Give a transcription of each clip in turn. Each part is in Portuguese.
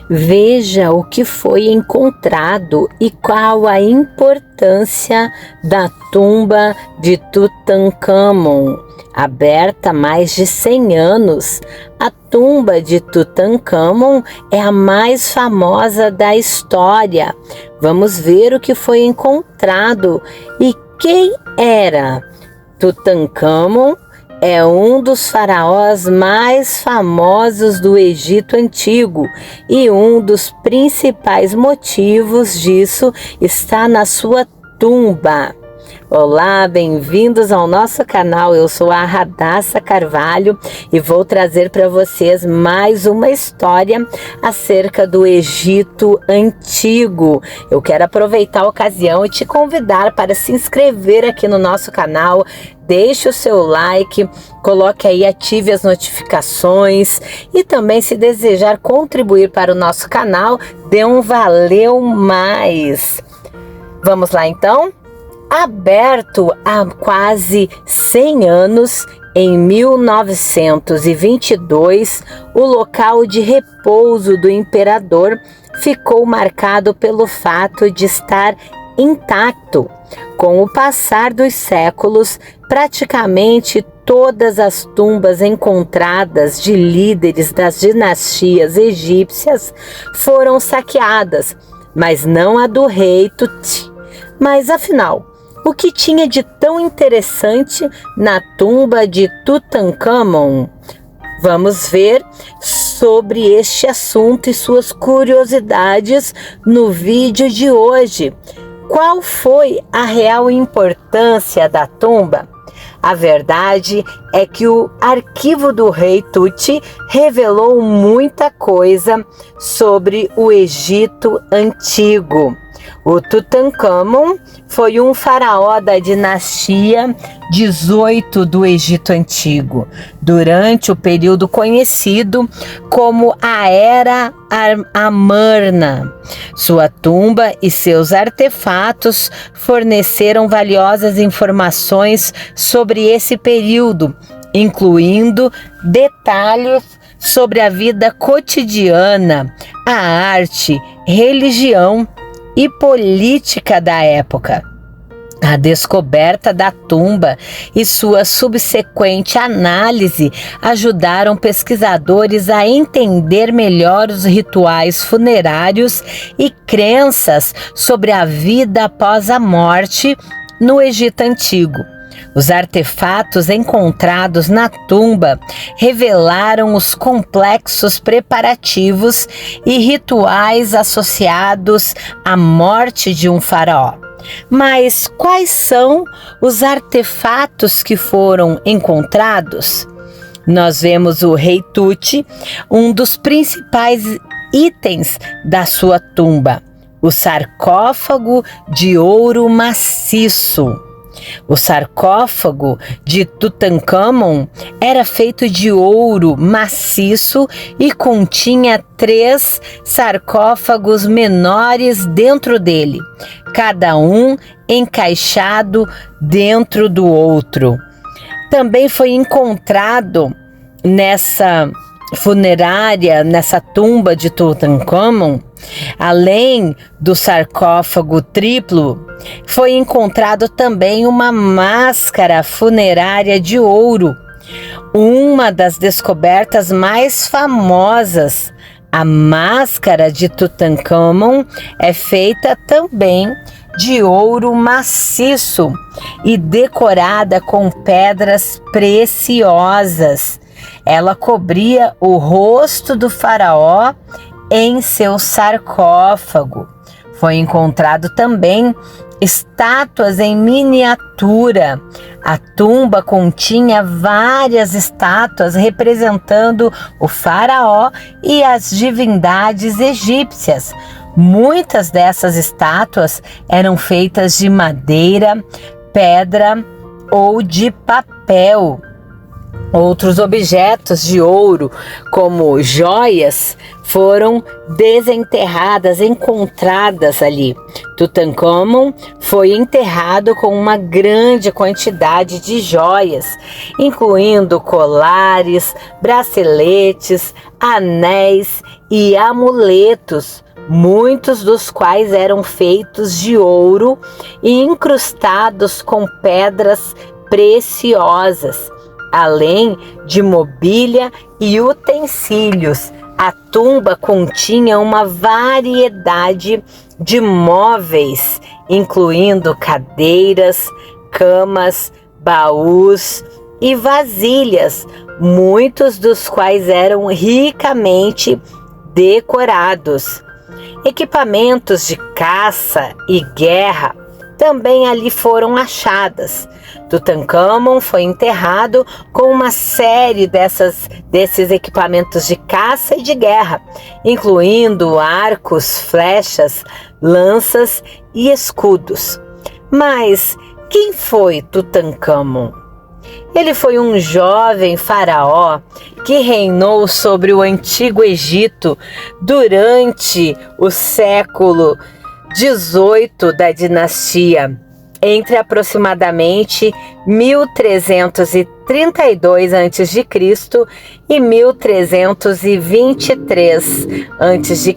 Veja o que foi encontrado e qual a importância da tumba de Tutancâmon. Aberta há mais de 100 anos, a tumba de Tutancâmon é a mais famosa da história. Vamos ver o que foi encontrado e quem era. Tutancâmon é um dos faraós mais famosos do Egito Antigo e um dos principais motivos disso está na sua tumba. Olá, bem-vindos ao nosso canal. Eu sou a Radassa Carvalho e vou trazer para vocês mais uma história acerca do Egito Antigo. Eu quero aproveitar a ocasião e te convidar para se inscrever aqui no nosso canal. Deixe o seu like, coloque aí, ative as notificações e também, se desejar contribuir para o nosso canal, dê um valeu mais. Vamos lá então? Aberto há quase 100 anos, em 1922, o local de repouso do imperador ficou marcado pelo fato de estar intacto. Com o passar dos séculos, praticamente todas as tumbas encontradas de líderes das dinastias egípcias foram saqueadas, mas não a do rei Tut. Mas afinal, o que tinha de tão interessante na tumba de Tutancâmon? Vamos ver sobre este assunto e suas curiosidades no vídeo de hoje. Qual foi a real importância da tumba? A verdade é que o arquivo do rei Tut revelou muita coisa sobre o Egito Antigo. O Tutancâmon foi um faraó da dinastia 18 do Egito Antigo, durante o período conhecido como a Era Amarna. Sua tumba e seus artefatos forneceram valiosas informações sobre esse período, incluindo detalhes sobre a vida cotidiana, a arte, religião e política da época. A descoberta da tumba e sua subsequente análise ajudaram pesquisadores a entender melhor os rituais funerários e crenças sobre a vida após a morte no Egito Antigo. Os artefatos encontrados na tumba revelaram os complexos preparativos e rituais associados à morte de um faraó. Mas quais são os artefatos que foram encontrados? Nós vemos o rei Tut, um dos principais itens da sua tumba, o sarcófago de ouro maciço. O sarcófago de Tutancâmon era feito de ouro maciço e continha 3 sarcófagos menores dentro dele, cada um encaixado dentro do outro. Também foi encontrado nessa funerária, nessa tumba de Tutancâmon, além do sarcófago triplo, foi encontrado também uma máscara funerária de ouro, uma das descobertas mais famosas. A máscara de Tutancâmon é feita também de ouro maciço e decorada com pedras preciosas. Ela cobria o rosto do faraó em seu sarcófago. Foi encontrado também estátuas em miniatura. A tumba continha várias estátuas representando o faraó e as divindades egípcias. Muitas dessas estátuas eram feitas de madeira, pedra ou de papel. Outros objetos de ouro, como joias, foram desenterradas, encontradas ali. Tutancâmon foi enterrado com uma grande quantidade de joias, incluindo colares, braceletes, anéis e amuletos, muitos dos quais eram feitos de ouro e incrustados com pedras preciosas, além de mobília e utensílios. A tumba continha uma variedade de móveis, incluindo cadeiras, camas, baús e vasilhas, muitos dos quais eram ricamente decorados. Equipamentos de caça e guerra também ali foram achadas. Tutancâmon foi enterrado com uma série desses equipamentos de caça e de guerra, incluindo arcos, flechas, lanças e escudos. Mas quem foi Tutancâmon? Ele foi um jovem faraó que reinou sobre o Antigo Egito durante o século 18 da dinastia, entre aproximadamente 1332 a.C. e 1323 a.C.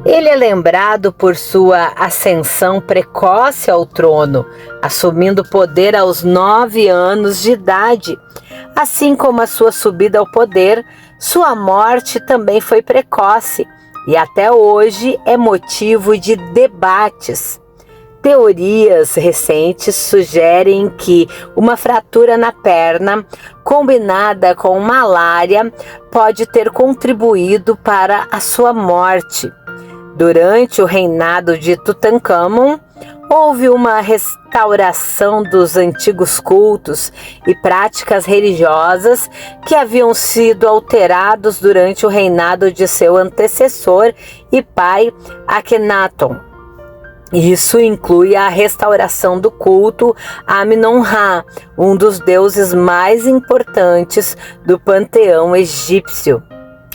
Ele é lembrado por sua ascensão precoce ao trono, assumindo poder aos 9 anos de idade. Assim como a sua subida ao poder, sua morte também foi precoce e até hoje é motivo de debates. Teorias recentes sugerem que uma fratura na perna, combinada com malária, pode ter contribuído para a sua morte. Durante o reinado de Tutancâmon, houve uma restauração dos antigos cultos e práticas religiosas que haviam sido alterados durante o reinado de seu antecessor e pai Akhenaton. Isso inclui a restauração do culto a Amon-Ra, um dos deuses mais importantes do panteão egípcio.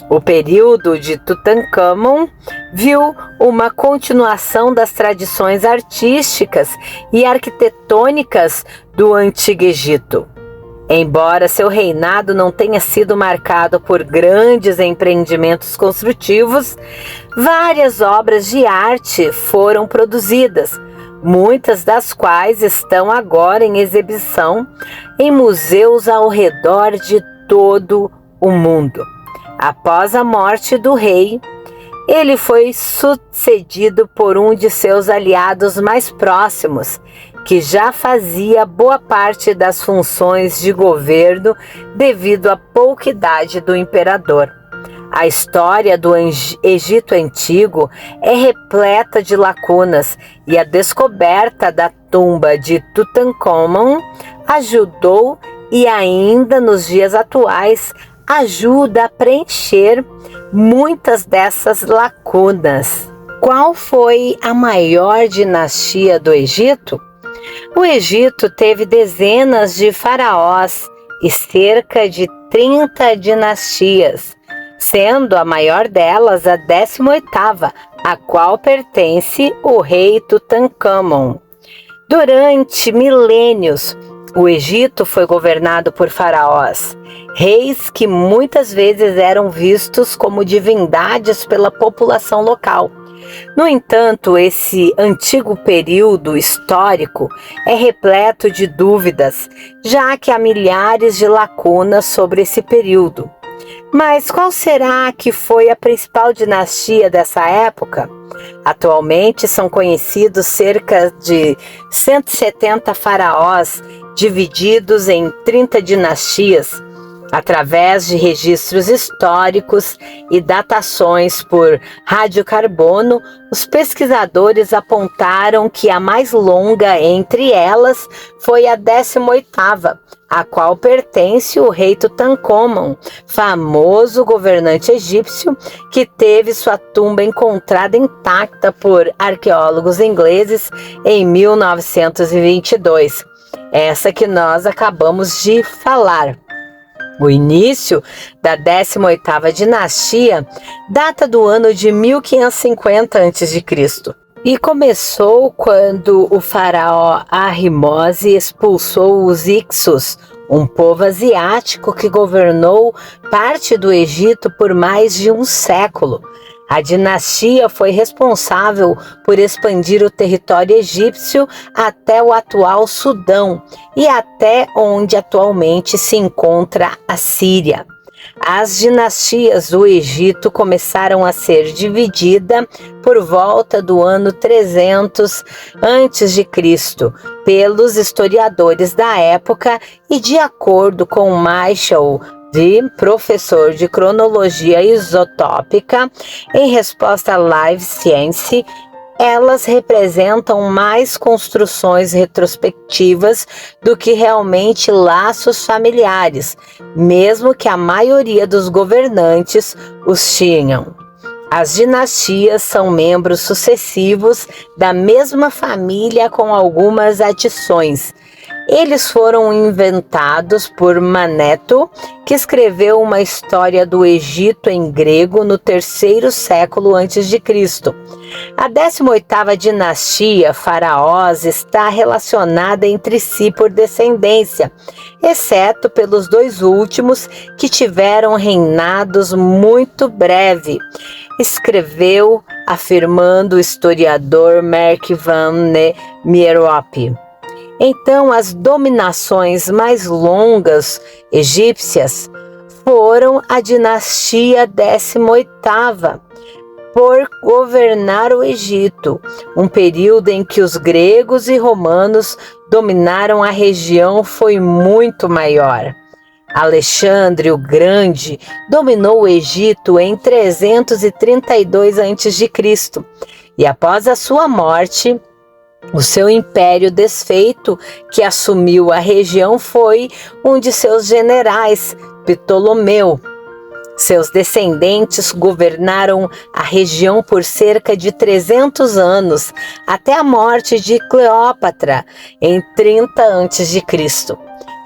O período de Tutancâmon viu uma continuação das tradições artísticas e arquitetônicas do Antigo Egito. Embora seu reinado não tenha sido marcado por grandes empreendimentos construtivos, várias obras de arte foram produzidas, muitas das quais estão agora em exibição em museus ao redor de todo o mundo. Após a morte do rei, ele foi sucedido por um de seus aliados mais próximos, que já fazia boa parte das funções de governo devido à pouca idade do imperador. A história do Egito Antigo é repleta de lacunas e a descoberta da tumba de Tutancâmon ajudou e ainda nos dias atuais ajuda a preencher muitas dessas lacunas. Qual foi a maior dinastia do Egito? O Egito teve dezenas de faraós e cerca de 30 dinastias, sendo a maior delas a 18ª, a qual pertence o rei Tutancâmon. Durante milênios, o Egito foi governado por faraós, reis que muitas vezes eram vistos como divindades pela população local. No entanto, esse antigo período histórico é repleto de dúvidas, já que há milhares de lacunas sobre esse período. Mas qual será que foi a principal dinastia dessa época? Atualmente são conhecidos cerca de 170 faraós, divididos em 30 dinastias, através de registros históricos e datações por radiocarbono. Os pesquisadores apontaram que a mais longa entre elas foi a 18ª, a qual pertence o rei Tutancâmon, famoso governante egípcio que teve sua tumba encontrada intacta por arqueólogos ingleses em 1922. Essa que nós acabamos de falar. O início da 18ª dinastia data do ano de 1550 a.C. e começou quando o faraó Ahimose expulsou os Hyksos, um povo asiático que governou parte do Egito por mais de um século. A dinastia foi responsável por expandir o território egípcio até o atual Sudão e até onde atualmente se encontra a Síria. As dinastias do Egito começaram a ser divididas por volta do ano 300 a.C. pelos historiadores da época e, de acordo com Michael professor de cronologia isotópica, em resposta à Live Science, elas representam mais construções retrospectivas do que realmente laços familiares, mesmo que a maioria dos governantes os tinham. As dinastias são membros sucessivos da mesma família com algumas adições. Eles foram inventados por Maneto, que escreveu uma história do Egito em grego no 3º século a.C. A 18ª dinastia, faraós, está relacionada entre si por descendência, exceto pelos 2 últimos que tiveram reinados muito breve, escreveu afirmando o historiador Mark van Meerop. Então, as dominações mais longas egípcias foram a dinastia 18ª, por governar o Egito, um período em que os gregos e romanos dominaram a região foi muito maior. Alexandre o Grande dominou o Egito em 332 a.C. e após a sua morte, o seu império desfeito, que assumiu a região, foi um de seus generais, Ptolomeu. Seus descendentes governaram a região por cerca de 300 anos, até a morte de Cleópatra, em 30 a.C.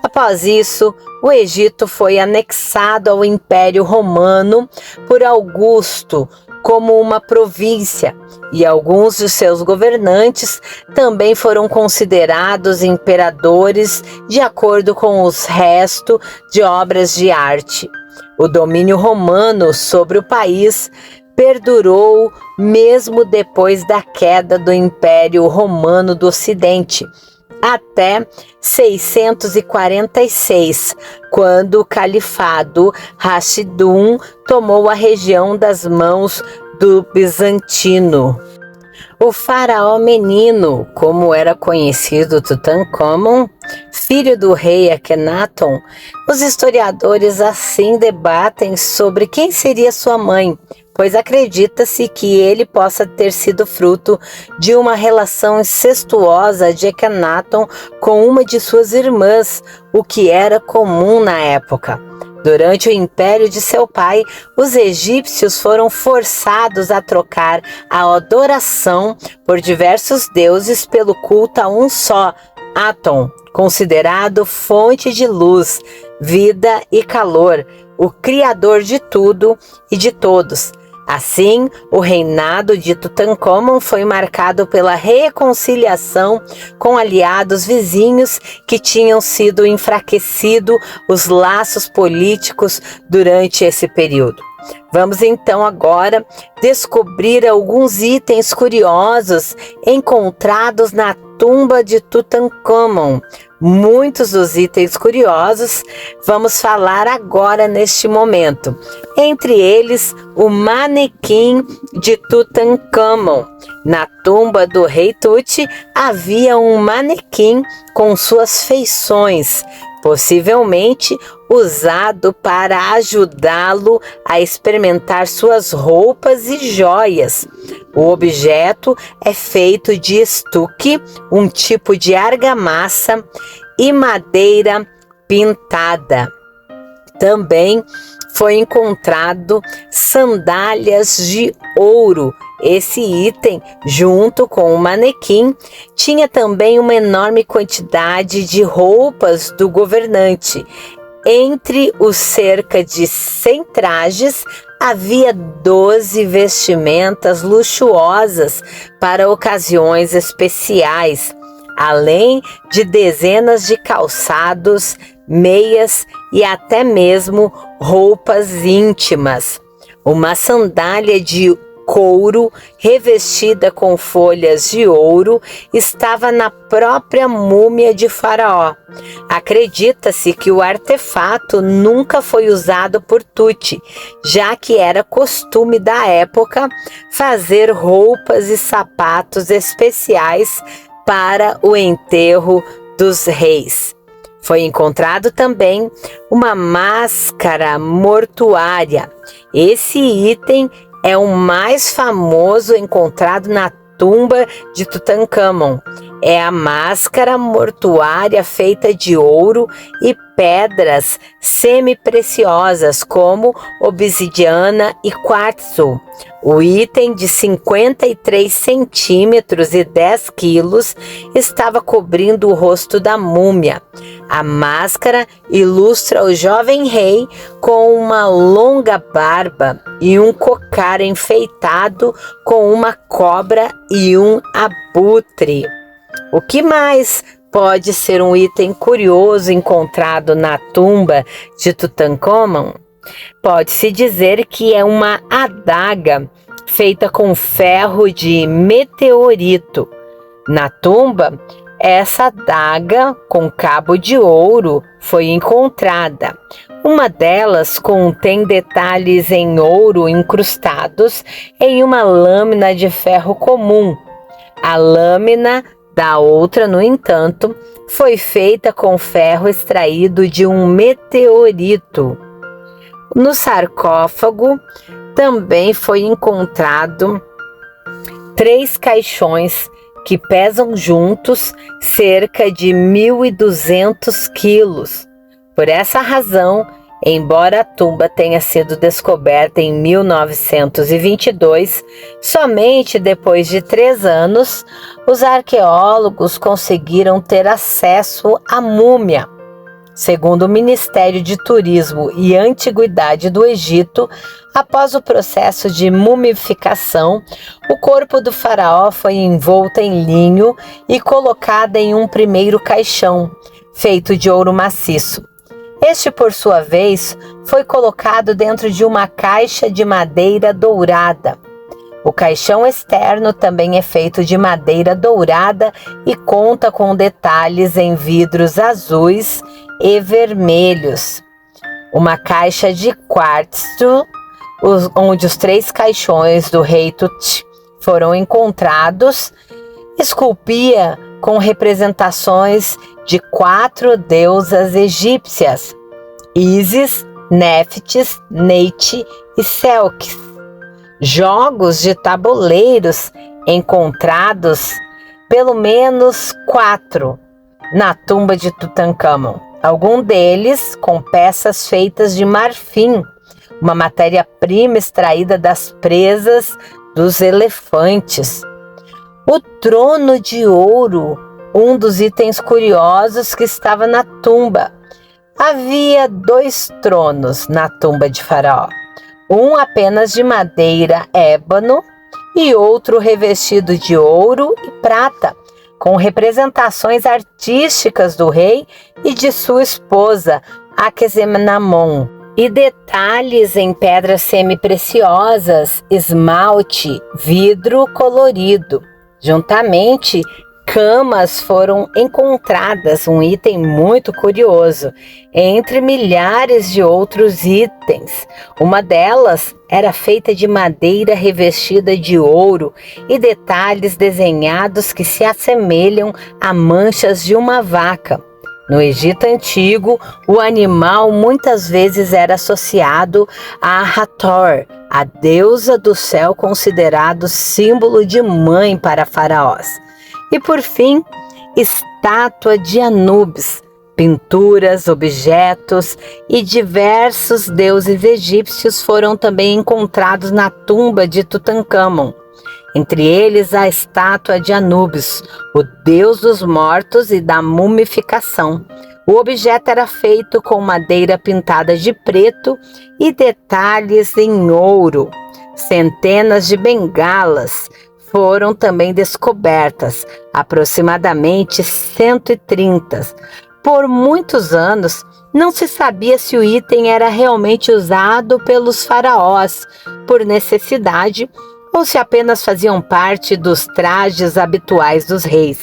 Após isso, o Egito foi anexado ao Império Romano por Augusto, como uma província, e alguns de seus governantes também foram considerados imperadores de acordo com os restos de obras de arte. O domínio romano sobre o país perdurou mesmo depois da queda do Império Romano do Ocidente, até 646, quando o Califado Rashidun tomou a região das mãos do bizantino. O faraó menino, como era conhecido Tutankhamon, filho do rei Akhenaton, os historiadores assim debatem sobre quem seria sua mãe, pois acredita-se que ele possa ter sido fruto de uma relação incestuosa de Akhenaton com uma de suas irmãs, o que era comum na época. Durante o império de seu pai, os egípcios foram forçados a trocar a adoração por diversos deuses pelo culto a um só, Aton, considerado fonte de luz, vida e calor, o criador de tudo e de todos. Assim, o reinado de Tutankhamon foi marcado pela reconciliação com aliados vizinhos que tinham sido enfraquecidos os laços políticos durante esse período. Vamos então agora descobrir alguns itens curiosos encontrados na tumba de Tutankhamon. Muitos dos itens curiosos vamos falar agora neste momento. Entre eles, o manequim de Tutankhamon. Na tumba do rei Tut havia um manequim com suas feições, possivelmente usado para ajudá-lo a experimentar suas roupas e joias. O objeto é feito de estuque, um tipo de argamassa, e madeira pintada. Também foi encontrado sandálias de ouro. Esse item, junto com o manequim, tinha também uma enorme quantidade de roupas do governante. Entre os cerca de 100 trajes, havia 12 vestimentas luxuosas para ocasiões especiais, além de dezenas de calçados meias e até mesmo roupas íntimas. Uma sandália de couro revestida com folhas de ouro estava na própria múmia de Faraó. Acredita-se que o artefato nunca foi usado por Tut, já que era costume da época fazer roupas e sapatos especiais para o enterro dos reis. Foi encontrado também uma máscara mortuária. Esse item é o mais famoso encontrado na tumba de Tutancâmon. É a máscara mortuária feita de ouro e pedras semi-preciosas como obsidiana e quartzo. O item de 53 centímetros e 10 quilos estava cobrindo o rosto da múmia. A máscara ilustra o jovem rei com uma longa barba e um cocar enfeitado com uma cobra e um abutre. O que mais pode ser um item curioso encontrado na tumba de Tutancâmon? Pode-se dizer que é uma adaga feita com ferro de meteorito. Na tumba, essa adaga com cabo de ouro foi encontrada. Uma delas contém detalhes em ouro incrustados em uma lâmina de ferro comum. A lâmina da outra, no entanto, foi feita com ferro extraído de um meteorito. No sarcófago também foi encontrado 3 caixões que pesam juntos cerca de 1.200 quilos. Por essa razão, embora a tumba tenha sido descoberta em 1922, somente depois de 3 anos, os arqueólogos conseguiram ter acesso à múmia. Segundo o Ministério de Turismo e Antiguidade do Egito, após o processo de mumificação, o corpo do faraó foi envolto em linho e colocado em um primeiro caixão, feito de ouro maciço. Este, por sua vez, foi colocado dentro de uma caixa de madeira dourada. O caixão externo também é feito de madeira dourada e conta com detalhes em vidros azuis e vermelhos. Uma caixa de quartzo, onde os 3 caixões do rei Tut foram encontrados, esculpia com representações de 4 deusas egípcias: Ísis, Néftis, Neith e Selkis. Jogos de tabuleiros encontrados, pelo menos 4, na tumba de Tutancâmon. Alguns deles com peças feitas de marfim, uma matéria-prima extraída das presas dos elefantes. O trono de ouro, um dos itens curiosos que estava na tumba. Havia 2 tronos na tumba de Faraó, um apenas de madeira ébano e outro revestido de ouro e prata, com representações artísticas do rei e de sua esposa, Aquesemnamon, e detalhes em pedras semi-preciosas, esmalte, vidro colorido. Juntamente, camas foram encontradas, um item muito curioso, entre milhares de outros itens. Uma delas era feita de madeira revestida de ouro e detalhes desenhados que se assemelham a manchas de uma vaca. No Egito Antigo, o animal muitas vezes era associado a Hathor, a deusa do céu, considerado símbolo de mãe para faraós. E por fim, estátua de Anubis, pinturas, objetos e diversos deuses egípcios foram também encontrados na tumba de Tutancâmon. Entre eles a estátua de Anubis, o deus dos mortos e da mumificação. O objeto era feito com madeira pintada de preto e detalhes em ouro. Centenas de bengalas foram também descobertas, aproximadamente 130. Por muitos anos, Não se sabia se o item era realmente usado pelos faraós por necessidade ou se apenas faziam parte dos trajes habituais dos reis.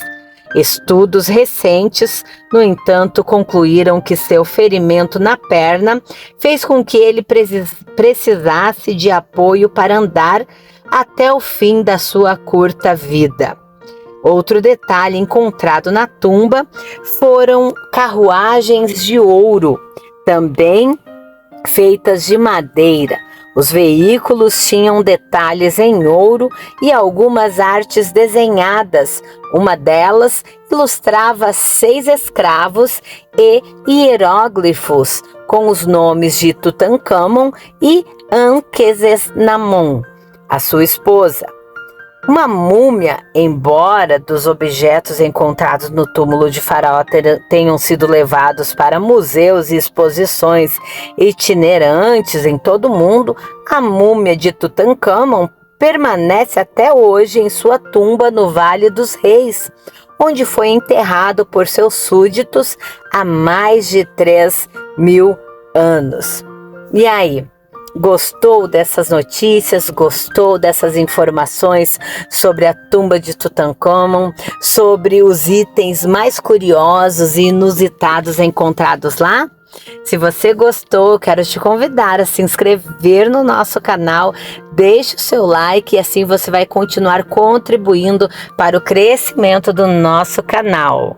Estudos recentes, no entanto, concluíram que seu ferimento na perna fez com que ele precisasse de apoio para andar até o fim da sua curta vida. Outro detalhe encontrado na tumba foram carruagens de ouro, também feitas de madeira. Os veículos tinham detalhes em ouro e algumas artes desenhadas. Uma delas ilustrava 6 escravos e hieróglifos com os nomes de Tutancâmon e Ankhesenamon, a sua esposa. Uma múmia, embora dos objetos encontrados no túmulo de Faraó tenham sido levados para museus e exposições itinerantes em todo o mundo, a múmia de Tutancâmon permanece até hoje em sua tumba no Vale dos Reis, onde foi enterrado por seus súditos há mais de 3.000 anos. E aí? Gostou dessas notícias? Gostou dessas informações sobre a tumba de Tutancâmon, sobre os itens mais curiosos e inusitados encontrados lá? Se você gostou, quero te convidar a se inscrever no nosso canal, deixe o seu like e assim você vai continuar contribuindo para o crescimento do nosso canal.